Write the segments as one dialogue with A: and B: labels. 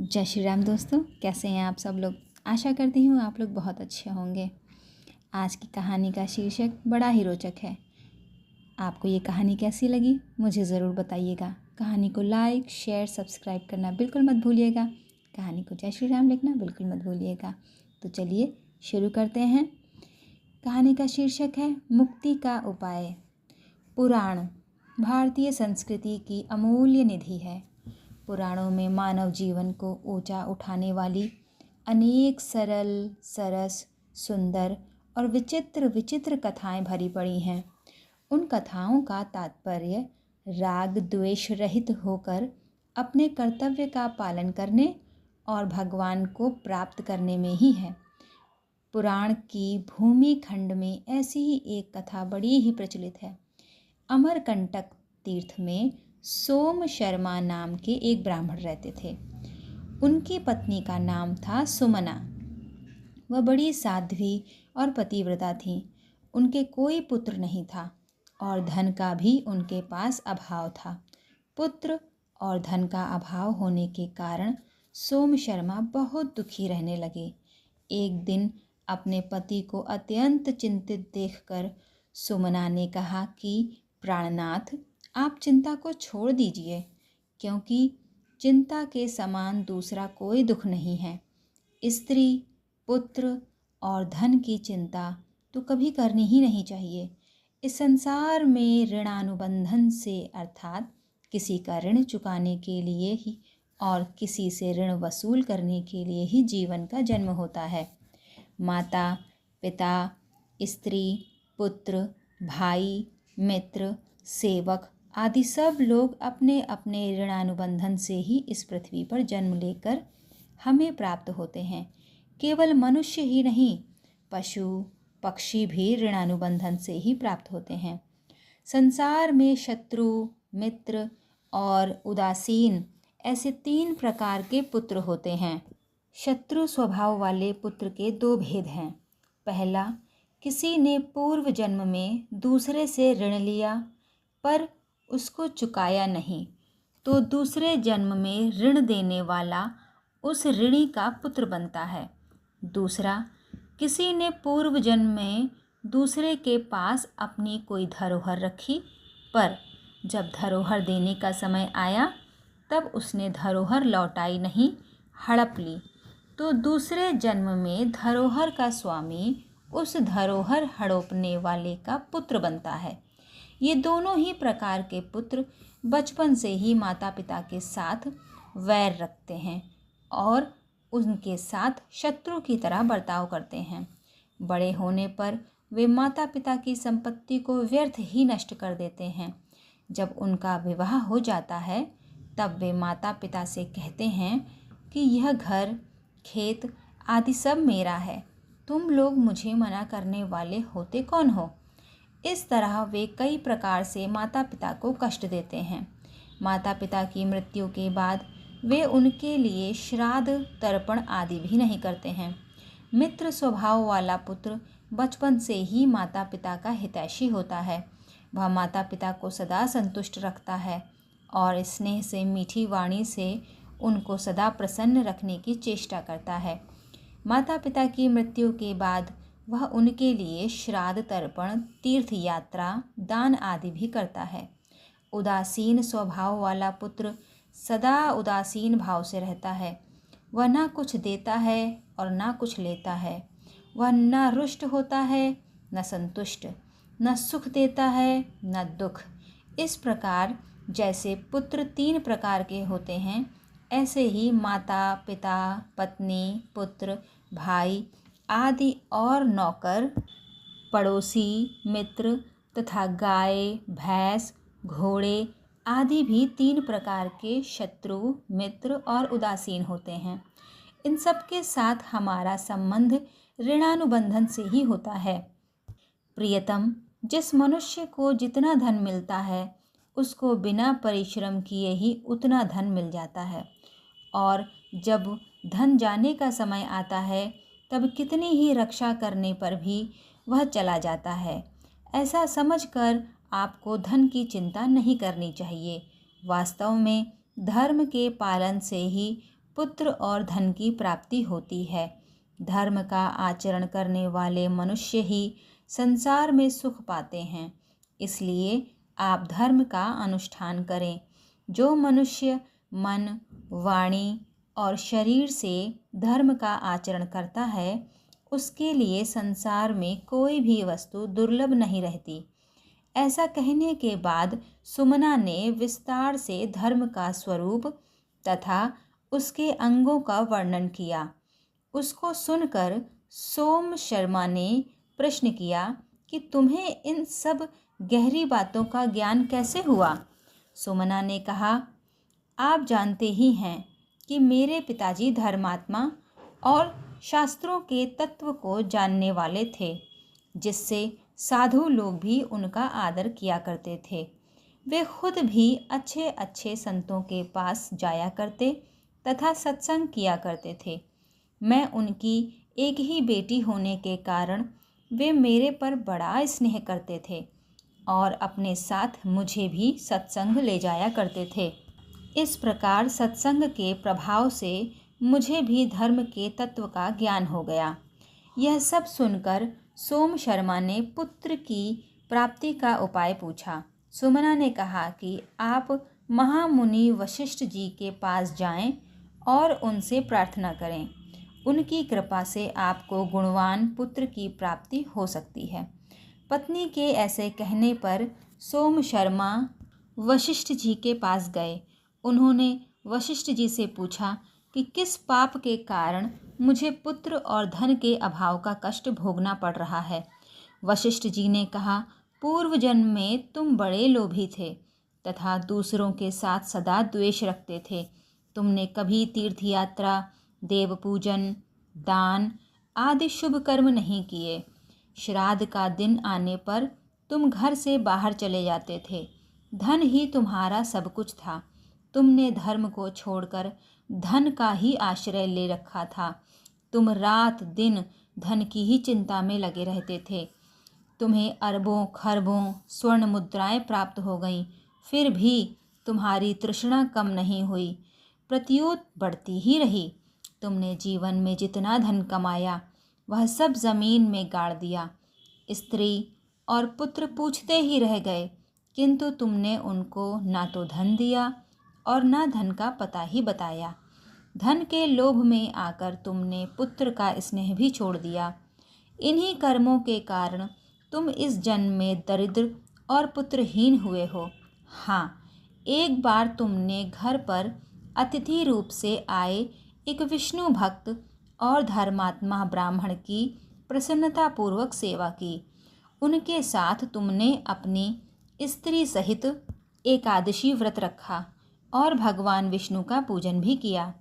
A: जय श्री राम दोस्तों, कैसे हैं आप सब लोग। आशा करती हूँ आप लोग बहुत अच्छे होंगे। आज की कहानी का शीर्षक बड़ा ही रोचक है। आपको ये कहानी कैसी लगी मुझे ज़रूर बताइएगा। कहानी को लाइक शेयर सब्सक्राइब करना बिल्कुल मत भूलिएगा। कहानी को जय श्री राम लिखना बिल्कुल मत भूलिएगा। तो चलिए शुरू करते हैं। कहानी का शीर्षक है मुक्ति का उपाय। पुराण भारतीय संस्कृति की अमूल्य निधि है। पुराणों में मानव जीवन को ऊंचा उठाने वाली अनेक सरल, सरस, सुंदर और विचित्र विचित्र कथाएं भरी पड़ी हैं। उन कथाओं का तात्पर्य राग द्वेष रहित होकर अपने कर्तव्य का पालन करने और भगवान को प्राप्त करने में ही है। पुराण की भूमि खंड में ऐसी ही एक कथा बड़ी ही प्रचलित है। अमरकंटक तीर्थ में सोम शर्मा नाम के एक ब्राह्मण रहते थे। उनकी पत्नी का नाम था सुमना। वह बड़ी साध्वी और पतिव्रता थी। उनके कोई पुत्र नहीं था और धन का भी उनके पास अभाव था। पुत्र और धन का अभाव होने के कारण सोम शर्मा बहुत दुखी रहने लगे। एक दिन अपने पति को अत्यंत चिंतित देखकर सुमना ने कहा कि प्राणनाथ, आप चिंता को छोड़ दीजिए, क्योंकि चिंता के समान दूसरा कोई दुख नहीं है। स्त्री, पुत्र और धन की चिंता तो कभी करनी ही नहीं चाहिए। इस संसार में ऋणानुबंधन से अर्थात किसी का ऋण चुकाने के लिए ही और किसी से ऋण वसूल करने के लिए ही जीवन का जन्म होता है। माता, पिता, स्त्री, पुत्र, भाई, मित्र, सेवक आदि सब लोग अपने अपने ऋणानुबंधन से ही इस पृथ्वी पर जन्म लेकर हमें प्राप्त होते हैं। केवल मनुष्य ही नहीं, पशु पक्षी भी ऋणानुबंधन से ही प्राप्त होते हैं। संसार में शत्रु, मित्र और उदासीन ऐसे 3 प्रकार के पुत्र होते हैं। शत्रु स्वभाव वाले पुत्र के 2 भेद हैं। पहला, किसी ने पूर्व जन्म में दूसरे से ऋण लिया पर उसको चुकाया नहीं, तो दूसरे जन्म में ऋण देने वाला उस ऋणी का पुत्र बनता है। दूसरा, किसी ने पूर्व जन्म में दूसरे के पास अपनी कोई धरोहर रखी, पर जब धरोहर देने का समय आया तब उसने धरोहर लौटाई नहीं, हड़प ली, तो दूसरे जन्म में धरोहर का स्वामी उस धरोहर हड़पने वाले का पुत्र बनता है। ये दोनों ही प्रकार के पुत्र बचपन से ही माता पिता के साथ वैर रखते हैं और उनके साथ शत्रु की तरह बर्ताव करते हैं। बड़े होने पर वे माता पिता की संपत्ति को व्यर्थ ही नष्ट कर देते हैं। जब उनका विवाह हो जाता है तब वे माता पिता से कहते हैं कि यह घर, खेत आदि सब मेरा है, तुम लोग मुझे मना करने वाले होते कौन हो। इस तरह वे कई प्रकार से माता पिता को कष्ट देते हैं। माता पिता की मृत्यु के बाद वे उनके लिए श्राद्ध, तर्पण आदि भी नहीं करते हैं। मित्र स्वभाव वाला पुत्र बचपन से ही माता पिता का हितैषी होता है। वह माता पिता को सदा संतुष्ट रखता है और स्नेह से, मीठी वाणी से उनको सदा प्रसन्न रखने की चेष्टा करता है। माता पिता की मृत्यु के बाद वह उनके लिए श्राद्ध, तर्पण, तीर्थ यात्रा, दान आदि भी करता है। उदासीन स्वभाव वाला पुत्र सदा उदासीन भाव से रहता है। वह ना कुछ देता है और ना कुछ लेता है। वह न रुष्ट होता है न संतुष्ट, न सुख देता है न दुख। इस प्रकार जैसे पुत्र 3 प्रकार के होते हैं, ऐसे ही माता, पिता, पत्नी, पुत्र, भाई आदि और नौकर, पड़ोसी, मित्र तथा गाय, भैंस, घोड़े आदि भी 3 प्रकार के शत्रु, मित्र और उदासीन होते हैं। इन सब के साथ हमारा संबंध ऋणानुबंधन से ही होता है। प्रियतम, जिस मनुष्य को जितना धन मिलता है उसको बिना परिश्रम किए ही उतना धन मिल जाता है, और जब धन जाने का समय आता है तब कितनी ही रक्षा करने पर भी वह चला जाता है। ऐसा समझकर आपको धन की चिंता नहीं करनी चाहिए। वास्तव में धर्म के पालन से ही पुत्र और धन की प्राप्ति होती है। धर्म का आचरण करने वाले मनुष्य ही संसार में सुख पाते हैं। इसलिए आप धर्म का अनुष्ठान करें। जो मनुष्य मन, वाणी और शरीर से धर्म का आचरण करता है, उसके लिए संसार में कोई भी वस्तु दुर्लभ नहीं रहती। ऐसा कहने के बाद सुमना ने विस्तार से धर्म का स्वरूप तथा उसके अंगों का वर्णन किया। उसको सुनकर सोम शर्मा ने प्रश्न किया कि तुम्हें इन सब गहरी बातों का ज्ञान कैसे हुआ? सुमना ने कहा, आप जानते ही हैं कि मेरे पिताजी धर्मात्मा और शास्त्रों के तत्व को जानने वाले थे, जिससे साधु लोग भी उनका आदर किया करते थे। वे खुद भी अच्छे अच्छे संतों के पास जाया करते तथा सत्संग किया करते थे। मैं उनकी एक ही बेटी होने के कारण वे मेरे पर बड़ा स्नेह करते थे और अपने साथ मुझे भी सत्संग ले जाया करते थे। इस प्रकार सत्संग के प्रभाव से मुझे भी धर्म के तत्व का ज्ञान हो गया। यह सब सुनकर सोम शर्मा ने पुत्र की प्राप्ति का उपाय पूछा। सुमना ने कहा कि आप महामुनि वशिष्ठ जी के पास जाएं और उनसे प्रार्थना करें। उनकी कृपा से आपको गुणवान पुत्र की प्राप्ति हो सकती है। पत्नी के ऐसे कहने पर सोम शर्मा वशिष्ठ जी के पास गए। उन्होंने वशिष्ठ जी से पूछा कि किस पाप के कारण मुझे पुत्र और धन के अभाव का कष्ट भोगना पड़ रहा है। वशिष्ठ जी ने कहा, पूर्व जन्म में तुम बड़े लोभी थे तथा दूसरों के साथ सदा द्वेष रखते थे। तुमने कभी तीर्थ यात्रा, देव पूजन, दान आदि शुभ कर्म नहीं किए। श्राद्ध का दिन आने पर तुम घर से बाहर चले जाते थे। धन ही तुम्हारा सब कुछ था। तुमने धर्म को छोड़कर धन का ही आश्रय ले रखा था। तुम रात दिन धन की ही चिंता में लगे रहते थे। तुम्हें अरबों खरबों स्वर्ण मुद्राएं प्राप्त हो गईं, फिर भी तुम्हारी तृष्णा कम नहीं हुई, प्रत्युत बढ़ती ही रही। तुमने जीवन में जितना धन कमाया वह सब जमीन में गाड़ दिया। स्त्री और पुत्र पूछते ही रह गए, किंतु तुमने उनको ना तो धन दिया और ना धन का पता ही बताया। धन के लोभ में आकर तुमने पुत्र का स्नेह भी छोड़ दिया। इन्हीं कर्मों के कारण तुम इस जन्म में दरिद्र और पुत्रहीन हुए हो। हाँ, एक बार तुमने घर पर अतिथि रूप से आए एक विष्णु भक्त और धर्मात्मा ब्राह्मण की प्रसन्नतापूर्वक सेवा की। उनके साथ तुमने अपनी स्त्री सहित एकादशी व्रत रखा और भगवान विष्णु का पूजन भी किया।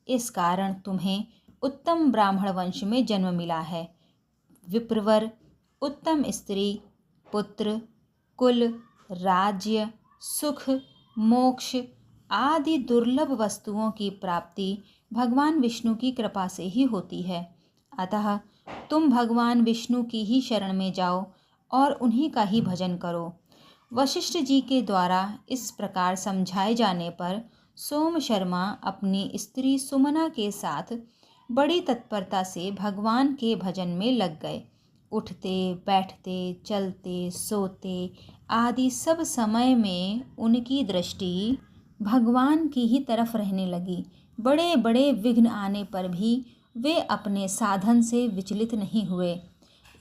A: इस कारण तुम्हें उत्तम ब्राह्मण वंश में जन्म मिला है। विप्रवर, उत्तम स्त्री, पुत्र, कुल, राज्य, सुख, मोक्ष आदि दुर्लभ वस्तुओं की प्राप्ति भगवान विष्णु की कृपा से ही होती है। अतः तुम भगवान विष्णु की ही शरण में जाओ और उन्हीं का ही भजन करो। वशिष्ठ जी के द्वारा इस प्रकार समझाए जाने पर सोम शर्मा अपनी स्त्री सुमना के साथ बड़ी तत्परता से भगवान के भजन में लग गए। उठते बैठते चलते सोते आदि सब समय में उनकी दृष्टि भगवान की ही तरफ रहने लगी। बड़े बड़े विघ्न आने पर भी वे अपने साधन से विचलित नहीं हुए।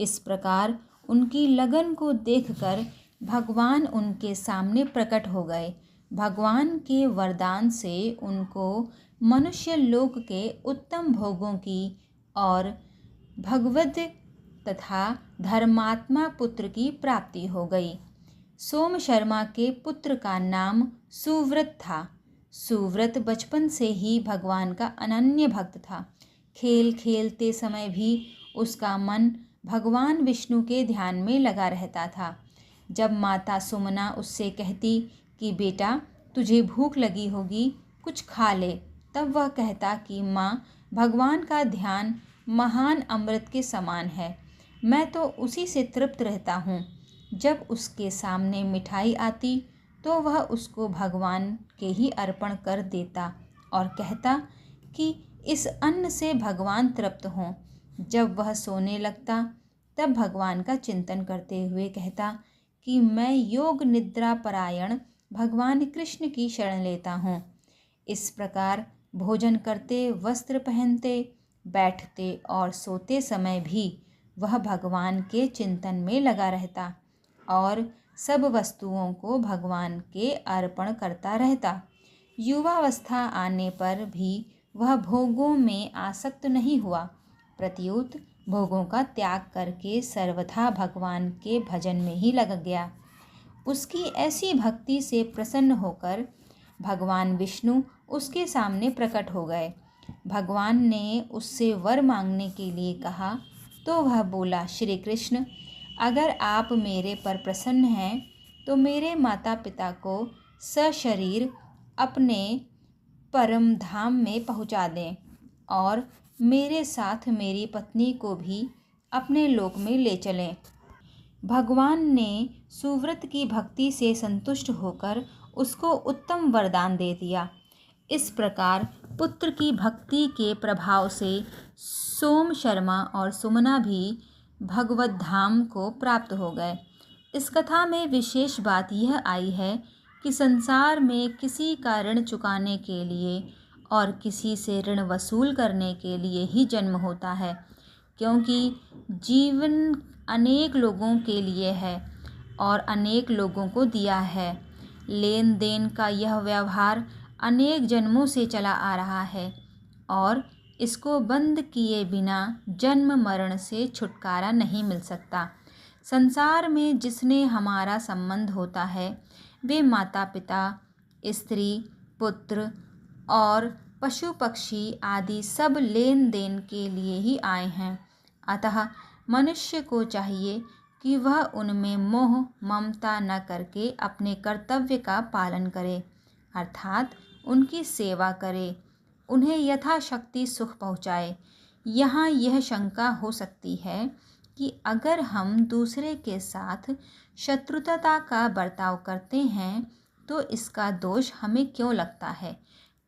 A: इस प्रकार उनकी लगन को देखकर भगवान उनके सामने प्रकट हो गए। भगवान के वरदान से उनको मनुष्य लोक के उत्तम भोगों की और भगवद तथा धर्मात्मा पुत्र की प्राप्ति हो गई। सोम शर्मा के पुत्र का नाम सुव्रत था। सुव्रत बचपन से ही भगवान का अनन्य भक्त था। खेल खेलते समय भी उसका मन भगवान विष्णु के ध्यान में लगा रहता था। जब माता सुमना उससे कहती कि बेटा तुझे भूख लगी होगी, कुछ खा ले, तब वह कहता कि माँ, भगवान का ध्यान महान अमृत के समान है, मैं तो उसी से तृप्त रहता हूँ। जब उसके सामने मिठाई आती तो वह उसको भगवान के ही अर्पण कर देता और कहता कि इस अन्न से भगवान तृप्त हों। जब वह सोने लगता तब भगवान का चिंतन करते हुए कहता कि मैं योग निद्रा परायण भगवान कृष्ण की शरण लेता हूँ। इस प्रकार भोजन करते, वस्त्र पहनते, बैठते और सोते समय भी वह भगवान के चिंतन में लगा रहता और सब वस्तुओं को भगवान के अर्पण करता रहता। युवावस्था आने पर भी वह भोगों में आसक्त नहीं हुआ, प्रत्युत भोगों का त्याग करके सर्वथा भगवान के भजन में ही लग गया। उसकी ऐसी भक्ति से प्रसन्न होकर भगवान विष्णु उसके सामने प्रकट हो गए। भगवान ने उससे वर मांगने के लिए कहा तो वह बोला, श्री कृष्ण, अगर आप मेरे पर प्रसन्न हैं तो मेरे माता पिता को सशरीर अपने परम धाम में पहुंचा दें और मेरे साथ मेरी पत्नी को भी अपने लोक में ले चलें। भगवान ने सुव्रत की भक्ति से संतुष्ट होकर उसको उत्तम वरदान दे दिया। इस प्रकार पुत्र की भक्ति के प्रभाव से सोम शर्मा और सुमना भी भगवत धाम को प्राप्त हो गए। इस कथा में विशेष बात यह आई है कि संसार में किसी का ऋण चुकाने के लिए और किसी से ऋण वसूल करने के लिए ही जन्म होता है, क्योंकि जीवन अनेक लोगों के लिए है और अनेक लोगों को दिया है। लेन देन का यह व्यवहार अनेक जन्मों से चला आ रहा है और इसको बंद किए बिना जन्म मरण से छुटकारा नहीं मिल सकता। संसार में जिसने हमारा संबंध होता है वे माता पिता, स्त्री, पुत्र और पशु पक्षी आदि सब लेन देन के लिए ही आए हैं। अतः मनुष्य को चाहिए कि वह उनमें मोह ममता न करके अपने कर्तव्य का पालन करे, अर्थात उनकी सेवा करे, उन्हें यथाशक्ति सुख पहुँचाए। यहाँ यह शंका हो सकती है कि अगर हम दूसरे के साथ शत्रुता का बर्ताव करते हैं तो इसका दोष हमें क्यों लगता है,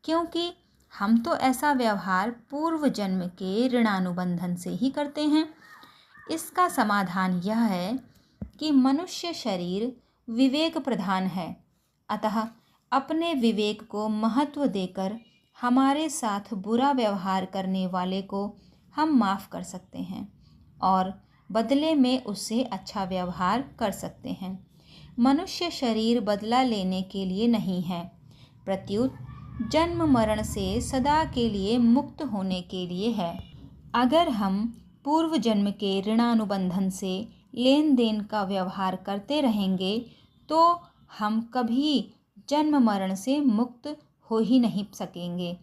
A: क्योंकि हम तो ऐसा व्यवहार पूर्व जन्म के ऋणानुबंधन से ही करते हैं। इसका समाधान यह है कि मनुष्य शरीर विवेक प्रधान है, अतः अपने विवेक को महत्व देकर हमारे साथ बुरा व्यवहार करने वाले को हम माफ़ कर सकते हैं और बदले में उससे अच्छा व्यवहार कर सकते हैं। मनुष्य शरीर बदला लेने के लिए नहीं है, प्रत्युत जन्म मरण से सदा के लिए मुक्त होने के लिए है। अगर हम पूर्व जन्म के ऋणानुबंधन से लेन देन का व्यवहार करते रहेंगे तो हम कभी जन्म मरण से मुक्त हो ही नहीं सकेंगे।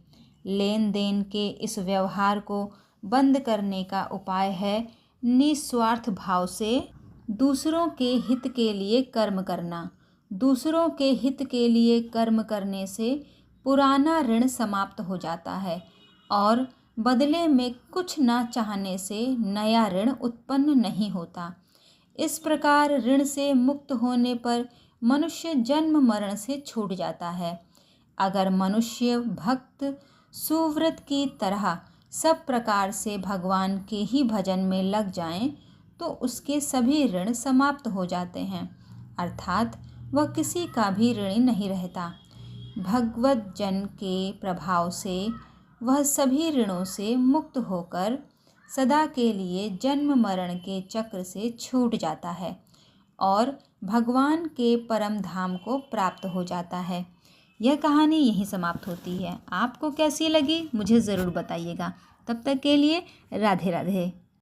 A: लेन देन के इस व्यवहार को बंद करने का उपाय है निस्वार्थ भाव से दूसरों के हित के लिए कर्म करना। दूसरों के हित के लिए कर्म करने से पुराना ऋण समाप्त हो जाता है और बदले में कुछ न चाहने से नया ऋण उत्पन्न नहीं होता। इस प्रकार ऋण से मुक्त होने पर मनुष्य जन्म मरण से छूट जाता है। अगर मनुष्य भक्त सुव्रत की तरह सब प्रकार से भगवान के ही भजन में लग जाएं तो उसके सभी ऋण समाप्त हो जाते हैं, अर्थात वह किसी का भी ऋणी नहीं रहता। भगवत जन के प्रभाव से वह सभी ऋणों से मुक्त होकर सदा के लिए जन्म मरण के चक्र से छूट जाता है और भगवान के परम धाम को प्राप्त हो जाता है। यह कहानी यहीं समाप्त होती है। आपको कैसी लगी मुझे ज़रूर बताइएगा। तब तक के लिए राधे राधे।